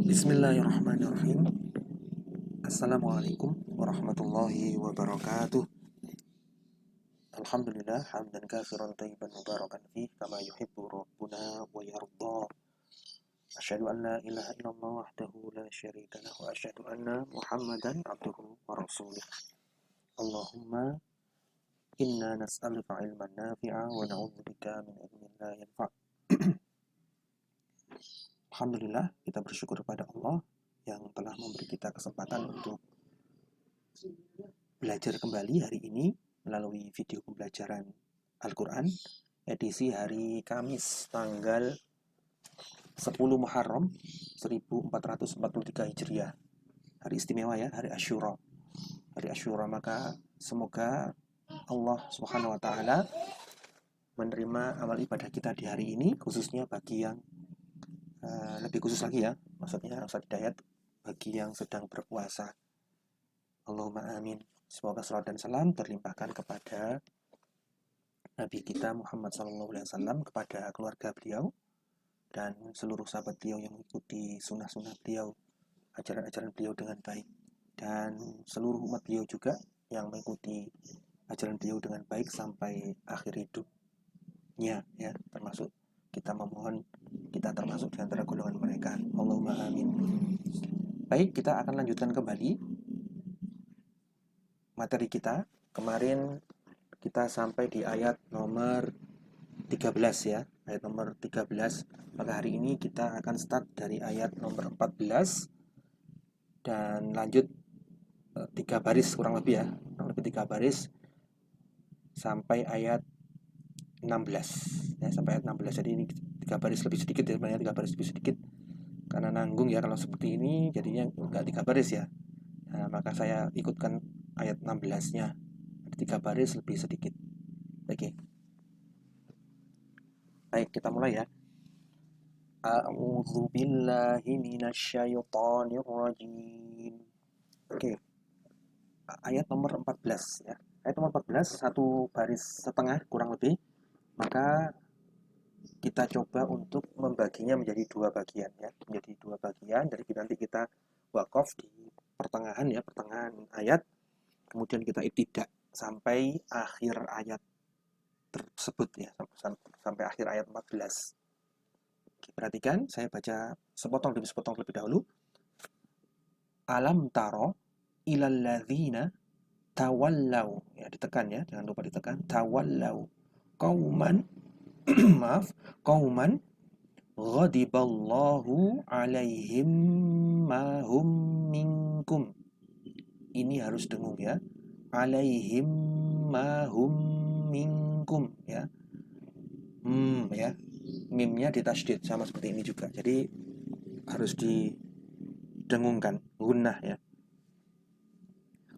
Bismillahirrahmanirrahim. Assalamualaikum warahmatullahi wabarakatuh. Alhamdulillah hamdan katsiran thayyiban mubarakan fih kama yuhibbu rabbuna wa yarda. Asyhadu an la ilaha illallah wahdahu la syarika lahu wa asyhadu anna Muhammadan abduhu wa rasuluh. Allahumma inna nas'aluka ilman nafi'a wa na'udzubika min ilmin la yanfa'. Alhamdulillah, kita bersyukur kepada Allah yang telah memberi kita kesempatan untuk belajar kembali hari ini melalui video pembelajaran Al-Quran edisi hari Kamis tanggal 10 Muharram 1443 Hijriah. Hari istimewa ya, hari Asyura. Hari Asyura, maka semoga Allah Subhanahu wa taala menerima amal ibadah kita di hari ini, khususnya bagi yang lebih khusus lagi ya, maksudnya Ustaz Hidayat bagi yang sedang berpuasa. Allahumma amin. Semoga salat dan salam terlimpahkan kepada Nabi kita Muhammad SAW, kepada keluarga beliau dan seluruh sahabat beliau yang mengikuti sunnah-sunnah beliau, ajaran-ajaran beliau dengan baik, dan seluruh umat beliau juga yang mengikuti ajaran beliau dengan baik sampai akhir hidupnya ya, termasuk kita memohon kita termasuk di antara golongan mereka. Allahumma amin. Baik, kita akan lanjutkan kembali materi kita. Kemarin kita sampai di ayat nomor 13 ya, ayat nomor 13. Maka hari ini kita akan start dari ayat nomor 14 dan lanjut 3 baris kurang lebih ya, kurang lebih 3 baris sampai ayat 16 ya, sampai ayat 16. Jadi ini 3 baris lebih sedikit ya, sebenarnya 3 baris lebih sedikit karena nanggung ya kalau seperti ini, jadinya enggak 3 baris ya. Nah, maka saya ikutkan ayat 16-nya, 3 baris lebih sedikit. Oke. Baik, kita mulai ya. A'udzu billahi minasyaitonir rajim. Oke. Ayat nomor 14 ya. Ayat nomor 14 1 baris setengah kurang lebih. Maka kita coba untuk membaginya menjadi 2 bagian ya, menjadi 2 bagian. Jadi nanti kita wakaf di pertengahan ya, pertengahan ayat, kemudian kita ibtidak sampai akhir ayat tersebut ya, sampai akhir ayat 14. Oke, perhatikan, saya baca sepotong lebih dahulu. Alam taro ilal ladzina tawallau, ya ditekan ya, jangan lupa ditekan, tawallau qauman maaf, qauman ghadiballahu alaihim ma hum minkum. Ini harus dengung ya. Alaihim ma hum minkum ya. Ya. Mimnya ditasydid sama seperti ini juga. Jadi harus didengungkan, gunnah ya.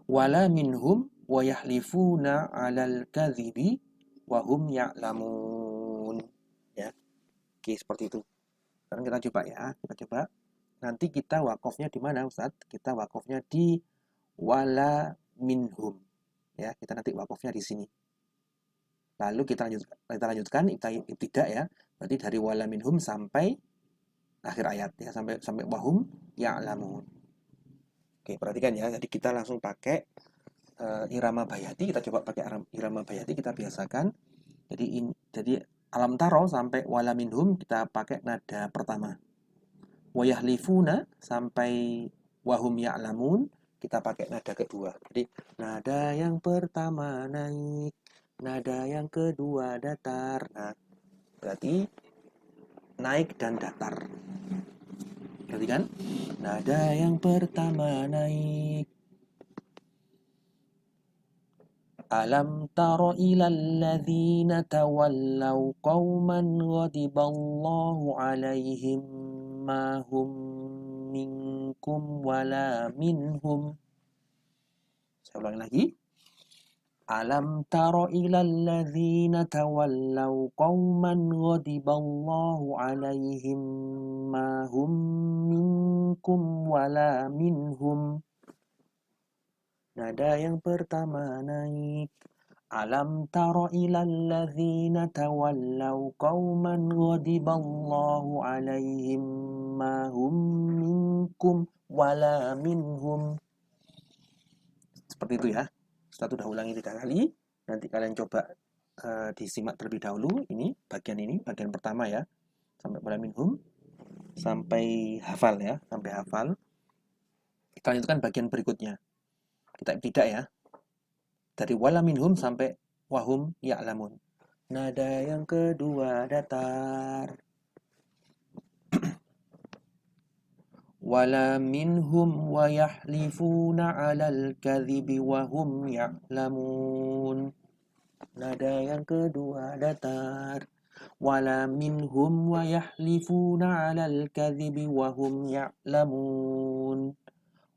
Wala minhum wa yahlifuna 'alal kadhibi wa hum ya'lamun. Ya. Oke, seperti itu. Sekarang kita coba ya, kita coba. Nanti kita wakafnya di mana, Ustaz? Kita wakafnya di wala minhum. Ya, kita nanti wakafnya di sini. Lalu kita lanjutkan ibtidak ya. Berarti dari wala minhum sampai akhir ayat ya, sampai wahum ya'lamun. Oke, perhatikan ya. Jadi kita langsung pakai irama bayati. Kita coba pakai irama bayati, kita biasakan. Jadi alam taro sampai wala minhum kita pakai nada pertama. Wayahlifuna sampai wahum ya'lamun kita pakai nada kedua. Jadi nada yang pertama naik, nada yang kedua datar. Nah, berarti naik dan datar. Perhatikan, nada yang pertama naik. Alam taro ilal ladzina tawallaw qauman ghadiballahu alaihim ma hum minkum wala minhum. Saya ulangi lagi. Alam taro ilal ladzina tawallaw qauman ghadiballahu alaihim ma hum minkum wala minhum. Nada yang pertama naik. Alam taro ilal ladzina tawallaw qauman ghadiballahu alaihim ma hum minkum wala minhum. Seperti itu ya. Setelah sudah ulangi 3 kali, nanti kalian coba disimak terlebih dahulu ini, bagian pertama ya. Sampai wala minhum, sampai hafal ya, sampai hafal. Kita lanjutkan bagian berikutnya. Kita tidak ya. Dari wala minhum sampai wahum ya'lamun. Nada yang kedua datar. Wala minhum wa yahlifuna 'alal kadhibi wa hum ya'lamun. Nada yang kedua datar. Wala minhum wa yahlifuna 'alal kadhibi wa hum ya'lamun.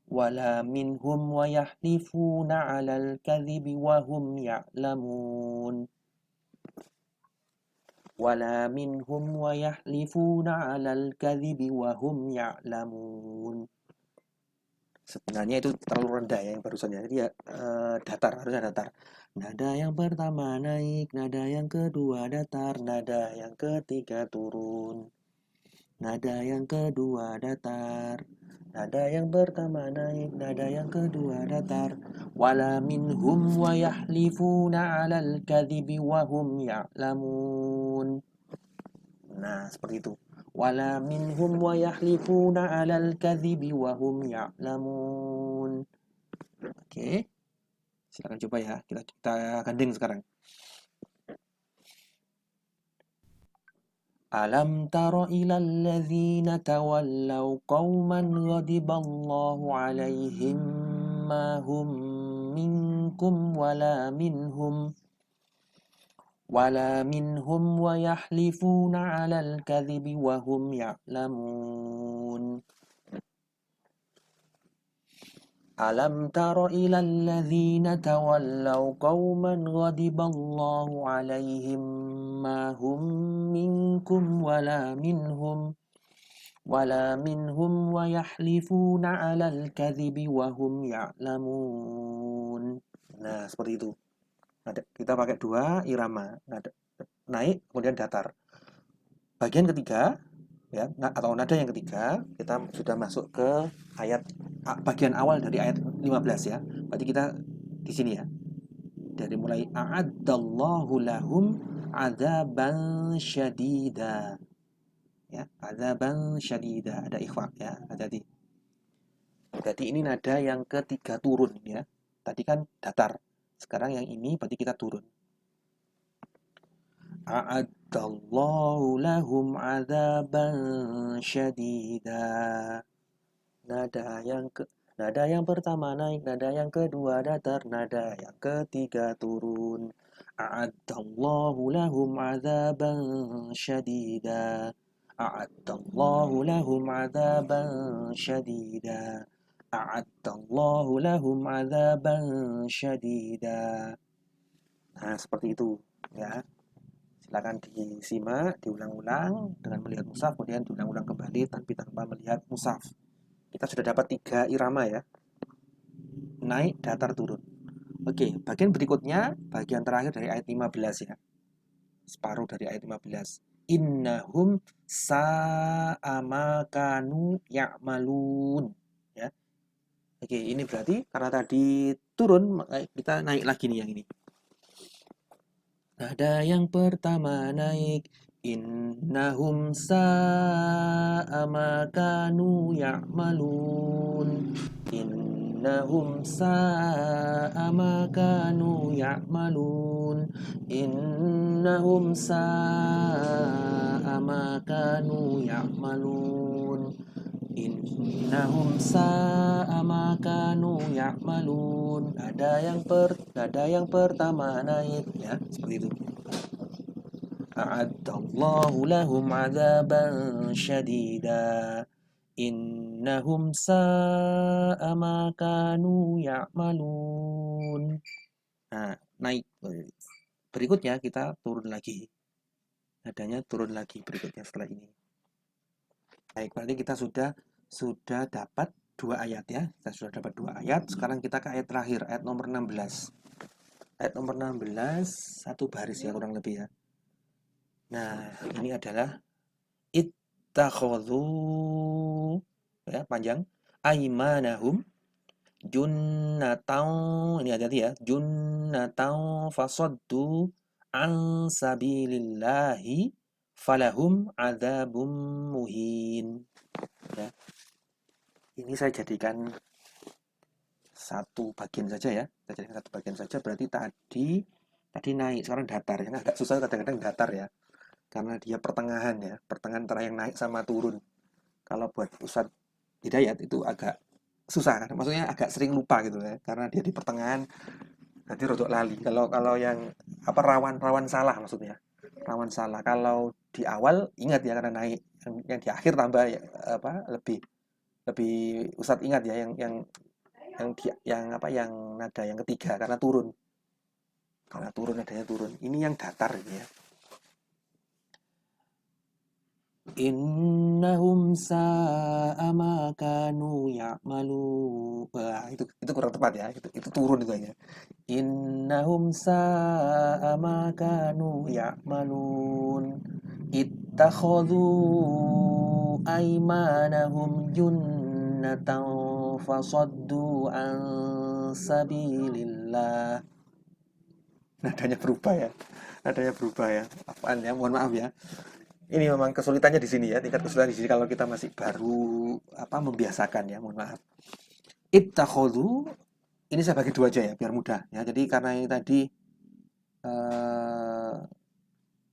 Wala minhum wa yahlifuna 'alal kadhibi wa hum ya'lamun. Wala minhum wa yahlifuna 'alal kadhibi wa hum ya'lamun. Sebenarnya itu terlalu rendah ya yang barusannya. Jadi ya datar, harusnya datar. Nada yang pertama naik, nada yang kedua datar, nada yang ketiga turun. Nada yang kedua datar. Nada yang pertama naik, nada yang kedua datar. Wala minhum wa yahlifuna 'alal kadhibi wa hum ya'lamun. Nah, seperti itu. Wala minhum wa yahlifuna 'alal kadhibi wa hum ya'lamun. Oke. Silakan coba ya. Kita gandeng sekarang. Alam tara ilal ladzina tawallaw qauman ghadiballahu 'alaihim ma hum minkum wala minhum wa yahlifuna 'alal kadhibi wa hum ya'lamun. Alam tara ilal ladzina tawallaw qauman ghadiballahu 'alaihim ma hum minkum wala minhum wa yahlifuna 'alal kadhibi wa hum ya'lamun. Nah, seperti itu. Kita pakai 2 irama. Naik kemudian datar. Bagian ketiga ya, atau nada yang ketiga, kita sudah masuk ke ayat bagian awal dari ayat 15 ya. Berarti kita di sini ya. Dari mulai a'addallahu lahum adzaban syadida. Ya, adzaban syadida, ada ikhfa ya, hati-hati. Berarti ini nada yang ketiga turun ya. Tadi kan datar. Sekarang yang ini berarti kita turun. A'addallahu lahum adzaban syadida. Nada yang pertama naik, nada yang kedua datar, nada yang ketiga turun. A'addallahu lahum adzaban syadida. A'addallahu lahum adzaban syadida. A'addallahu lahum adzaban syadida. Nah, seperti itu ya. Silakan disimak, diulang-ulang dengan melihat mushaf, kemudian diulang-ulang kembali tapi tanpa melihat mushaf. Kita sudah dapat 3 irama ya. Naik, datar, turun. Oke, bagian berikutnya, bagian terakhir dari ayat 15 ya. Separuh dari ayat 15. Innahum sa'ama kanu ya'malun. Ya. Oke, ini berarti karena tadi turun, maka kita naik lagi nih yang ini. Nada yang pertama naik. Innahum sa'ama kanu ya'malun. Innahum sa'ama kanu ya'malun. Innahum sa'ama kanu ya'malun. Innahum sa'ama kanu ya'malun. Nada yang pertama naik ya, seperti itu. A'addallahu lahum 'adzaban syadida. Innahum sa'a ma kanu ya'malun. Nah, naik. Berikutnya kita turun lagi. Nadanya turun lagi berikutnya setelah ini. Baik, berarti kita sudah dapat 2 ayat ya. Kita sudah dapat 2 ayat. Sekarang kita ke ayat terakhir, ayat nomor 16. Ayat nomor 16 satu baris ya kurang lebih ya. Nah, ini adalah ittakhadhu, ya panjang, aimanahum junnatau, ini hati-hati ya, junnatau fasaddu an sabilillahi falahum adzabum muhin. Ya, ini saya jadikan satu bagian saja ya, saya jadikan satu bagian saja. Berarti tadi naik, sekarang datar. Yang agak susah kadang-kadang datar ya, karena dia pertengahan ya, pertengahan antara yang naik sama turun. Kalau buat Ustadz Hidayat itu agak susah kan, maksudnya agak sering lupa gitu ya, karena dia di pertengahan, nanti rodok lali. Kalau kalau yang apa, rawan salah maksudnya, rawan salah. Kalau di awal ingat ya karena naik, yang di akhir tambah ya, apa lebih lebih Ustadz ingat ya, yang apa, yang nada yang ketiga karena turun, nadanya turun. Ini yang datar ini ya. Innahum sa'a ma kanu ya'malu. Wah, itu kurang tepat ya. Itu turun itu aja. Innahum sa'a ma kanu ya'malun. Ittakhadhu aymanahum junnatan fasaddu an sabilillah. Nadanya berubah ya. Nadanya berubah ya. Apaan ya? Mohon maaf ya. Ini memang kesulitannya di sini ya, tingkat kesulitan di sini kalau kita masih baru apa membiasakan ya, mohon maaf. Ittakhadhu, ini saya bagi dua aja ya biar mudah ya. Jadi karena ini eh,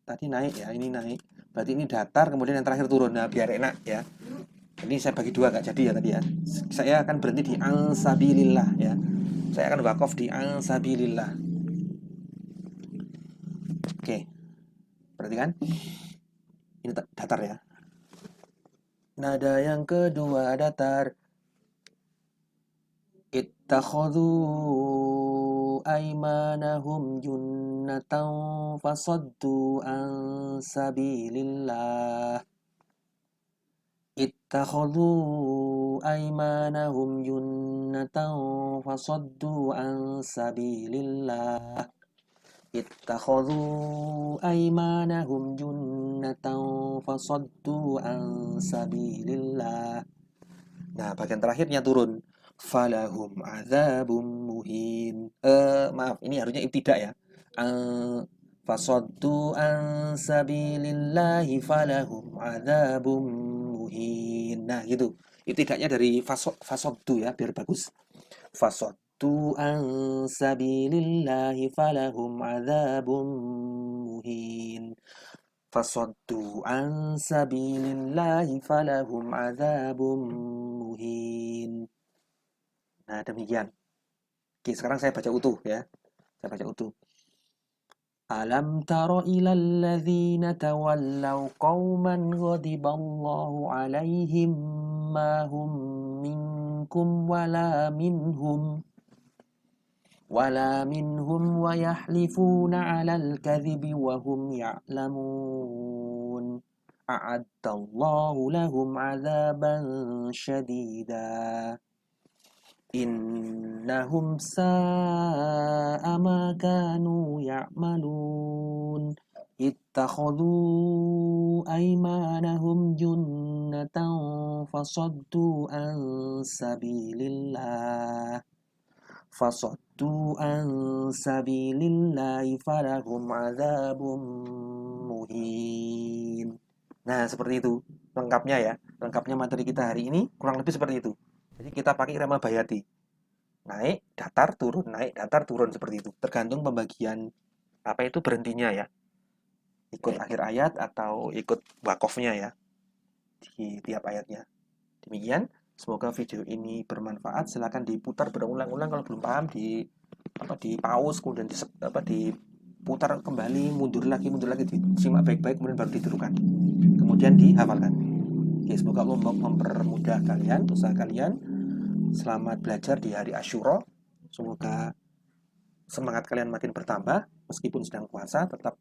tadi naik ya, ini naik. Berarti ini datar, kemudian yang terakhir turun. Nah, biar enak ya. Ini saya bagi dua nggak jadi ya tadi ya. Saya akan berhenti di ansabilillah ya. Saya akan wakaf di ansabilillah. Oke. Perhatikan. Ini datar ya. Nada yang kedua datar. Ittakhadhu aymanahum junnatan fasaddu an sabilillah. Ittakhadhu aymanahum junnatan fasaddu an sabilillah. Ittakhadhu aymanahum junnatan fasaddu an sabilillah. Nah, bagian terakhirnya turun. Falahum adzabum muhin. Maaf, ini harusnya ibtidak ya. Fasaddu an sabilillahi falahum adzabum muhin. Nah, gitu. Ibtidaknya dari fasaddu ya, biar bagus. Fasaddu an sabilillahi falahum adzabum muhin. Fasaddu an sabilillahi falahum adzabum muhin. Nah, demikian. Oke, sekarang saya baca utuh ya. Saya baca utuh. Alam tara ilal ladzina tawallaw qauman ghadiballahu alaihim ma hum minkum wala minhum wa yahlifuna 'alal kadhibi wa hum ya'lamun. A'addallahu lahum 'adzaban syadida. Innahum sa'a ma kanu ya'malun. Ittakhadhu aymanahum junnatan fasaddu an sabilillah. Fasaddu an sabilillahi falahum adzabum muhin. Nah, seperti itu lengkapnya ya. Lengkapnya materi kita hari ini kurang lebih seperti itu. Jadi kita pakai irama bayati. Naik, datar, turun, naik, datar, turun seperti itu. Tergantung pembagian apa itu berhentinya ya. Ikut akhir ayat atau ikut wakofnya ya di tiap ayatnya. Demikian. Semoga video ini bermanfaat. Silahkan diputar berulang-ulang kalau belum paham, di pause, kemudian diputar kembali, mundur lagi, disimak baik-baik, kemudian baru ditirukan, kemudian dihafalkan. Oke, semoga Allah mempermudah kalian, usaha kalian. Selamat belajar di hari Asyura. Semoga semangat kalian makin bertambah meskipun sedang puasa, tetap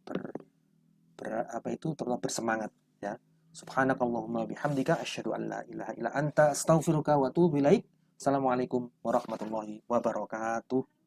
tetap bersemangat ya. Subhanakallahumma bihamdika asyhadu an la ilaha illa anta astaghfiruka wa atubu ilaik. Assalamualaikum warahmatullahi wabarakatuh.